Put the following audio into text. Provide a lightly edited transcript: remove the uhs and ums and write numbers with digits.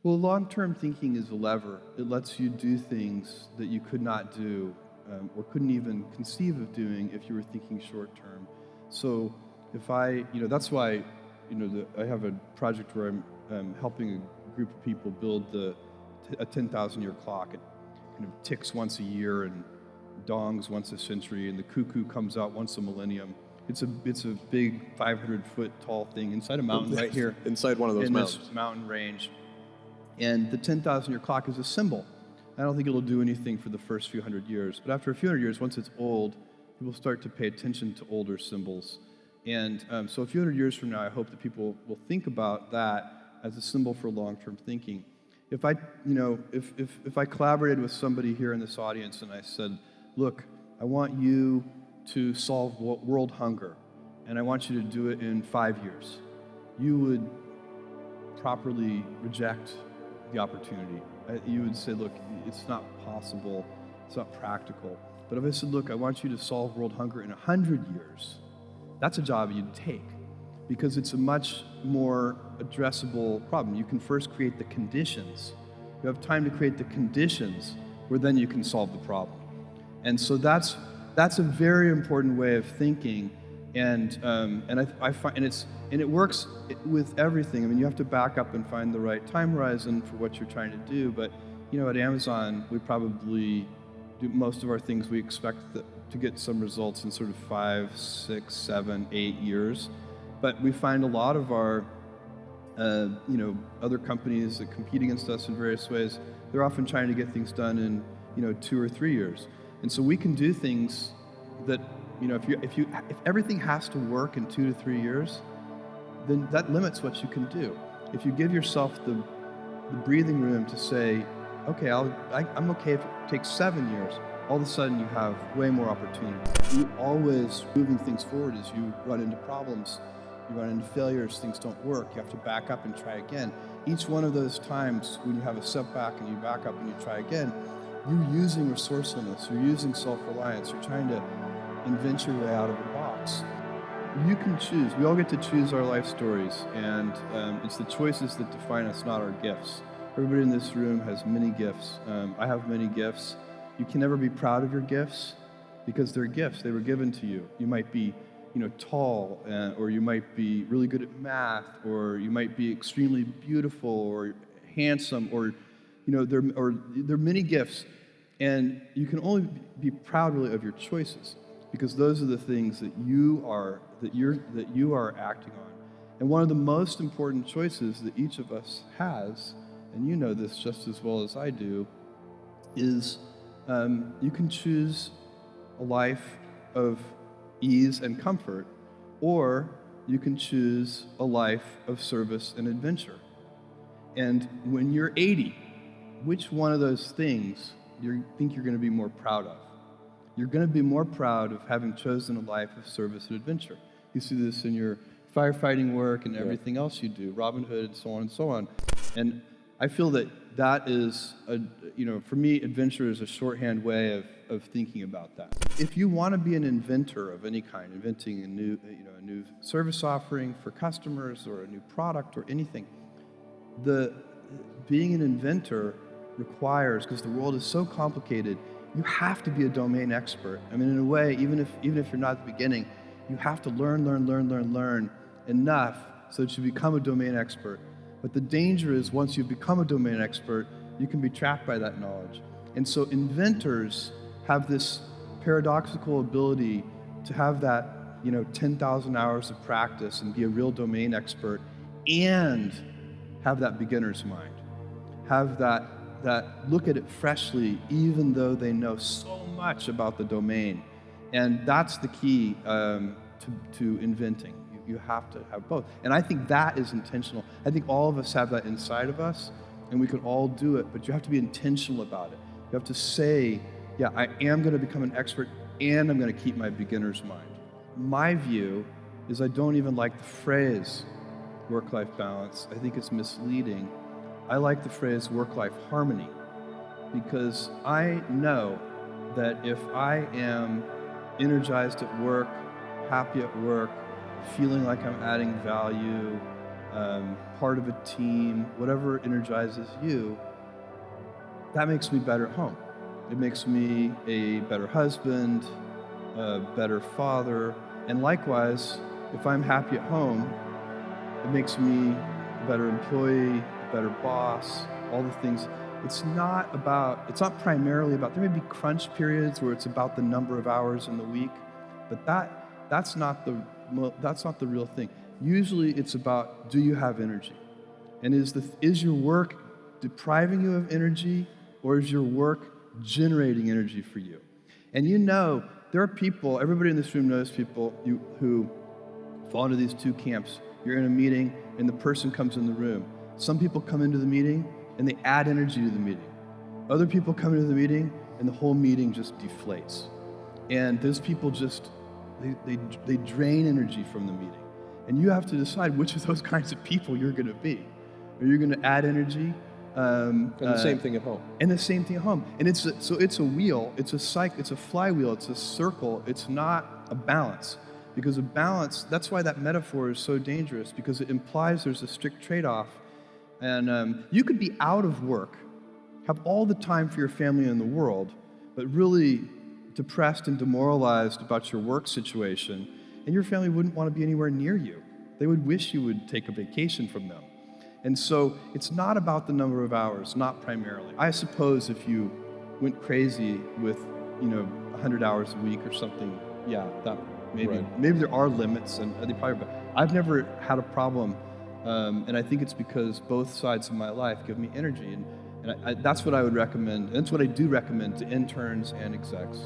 Well, long-term thinking is a lever. It lets you do things that you could not do or couldn't even conceive of doing if you were thinking short-term. So if that's why, I have a project where I'm helping a group of people build a 10,000-year clock. It kind of ticks once a year and dongs once a century, and the cuckoo comes out once a millennium. It's a big 500-foot tall thing inside a mountain right here. Inside one of those mountains. This mountain range. And the 10,000-year clock is a symbol. I don't think it'll do anything for the first few hundred years, but after a few hundred years, once it's old, people start to pay attention to older symbols. And so a few hundred years from now, I hope that people will think about that as a symbol for long-term thinking. If I collaborated with somebody here in this audience and I said, look, I want you to solve world hunger, and I want you to do it in 5 years, you would properly reject the opportunity. You would say, look, it's not possible, it's not practical. But if I said, look, I want you to solve world hunger in 100 years, that's a job you'd take, because it's a much more addressable problem. You can first create the conditions. You have time to create the conditions where then you can solve the problem. And so that's a very important way of thinking. And I find, and it works with everything. I mean, you have to back up and find the right time horizon for what you're trying to do. But at Amazon, we probably do most of our things. We expect to get some results in sort of 5, 6, 7, 8 years. But we find a lot of our other companies that compete against us in various ways, they're often trying to get things done in 2 or 3 years. And so we can do things that if everything has to work in 2 to 3 years, then that limits what you can do. If you give yourself the breathing room to say, okay, I'm okay if it takes 7 years, all of a sudden you have way more opportunity. You always moving things forward as you run into problems, you run into failures, things don't work, you have to back up and try again. Each one of those times when you have a setback and you back up and you try again, you're using resourcefulness, you're using self-reliance, you're trying to invent your way out of a box. You can choose. We all get to choose our life stories, and it's the choices that define us, not our gifts. Everybody in this room has many gifts. I have many gifts. You can never be proud of your gifts because they're gifts. They were given to you. You might be, tall, or you might be really good at math, or you might be extremely beautiful or handsome, or there are many gifts, and you can only be proud really of your choices, because those are the things that you are acting on. And one of the most important choices that each of us has, and you know this just as well as I do, is you can choose a life of ease and comfort, or you can choose a life of service and adventure. And when you're 80, which one of those things do you think you're going to be more proud of? You're going to be more proud of having chosen a life of service and adventure. You see this in your firefighting work and everything else you do, Robin Hood, so on and so on. And I feel that is, for me, adventure is a shorthand way of thinking about that. If you want to be an inventor of any kind, inventing a new service offering for customers or a new product or anything, being an inventor requires, because the world is so complicated, you have to be a domain expert. I mean, in a way, even if you're not at the beginning, you have to learn enough so that you become a domain expert. But the danger is, once you become a domain expert, you can be trapped by that knowledge. And so inventors have this paradoxical ability to have that 10,000 hours of practice and be a real domain expert, and have that beginner's mind, have that look at it freshly, even though they know so much about the domain. And that's the key to inventing. You have to have both. And I think that is intentional. I think all of us have that inside of us, and we can all do it, but you have to be intentional about it. You have to say, yeah, I am going to become an expert, and I'm going to keep my beginner's mind. My view is I don't even like the phrase work-life balance. I think it's misleading. I like the phrase work-life harmony, because I know that if I am energized at work, happy at work, feeling like I'm adding value, part of a team, whatever energizes you, that makes me better at home. It makes me a better husband, a better father, and likewise, if I'm happy at home, it makes me a better employee, a better boss, all the things. It's not primarily about, there may be crunch periods where it's about the number of hours in the week, but that's not the real thing. Usually it's about, do you have energy? And is your work depriving you of energy, or is your work generating energy for you? And there are people, everybody in this room knows people who fall into these two camps. You're in a meeting and the person comes in the room. Some people come into the meeting and they add energy to the meeting. Other people come into the meeting and the whole meeting just deflates. And those people they drain energy from the meeting. And you have to decide which of those kinds of people you're going to be. Are you going to add energy? And the same thing at home. And the same thing at home. And it's a wheel, it's a cycle, it's a flywheel, it's a circle. It's not a balance. Because a balance, that's why that metaphor is so dangerous, because it implies there's a strict trade-off. And you could be out of work, have all the time for your family in the world, but really depressed and demoralized about your work situation, and your family wouldn't want to be anywhere near you. They would wish you would take a vacation from them. And so it's not about the number of hours, not primarily. I suppose if you went crazy with, 100 hours a week or something, yeah, that maybe there are limits, and they probably. But I've never had a problem, and I think it's because both sides of my life give me energy, and that's what I would recommend. And that's what I do recommend to interns and execs.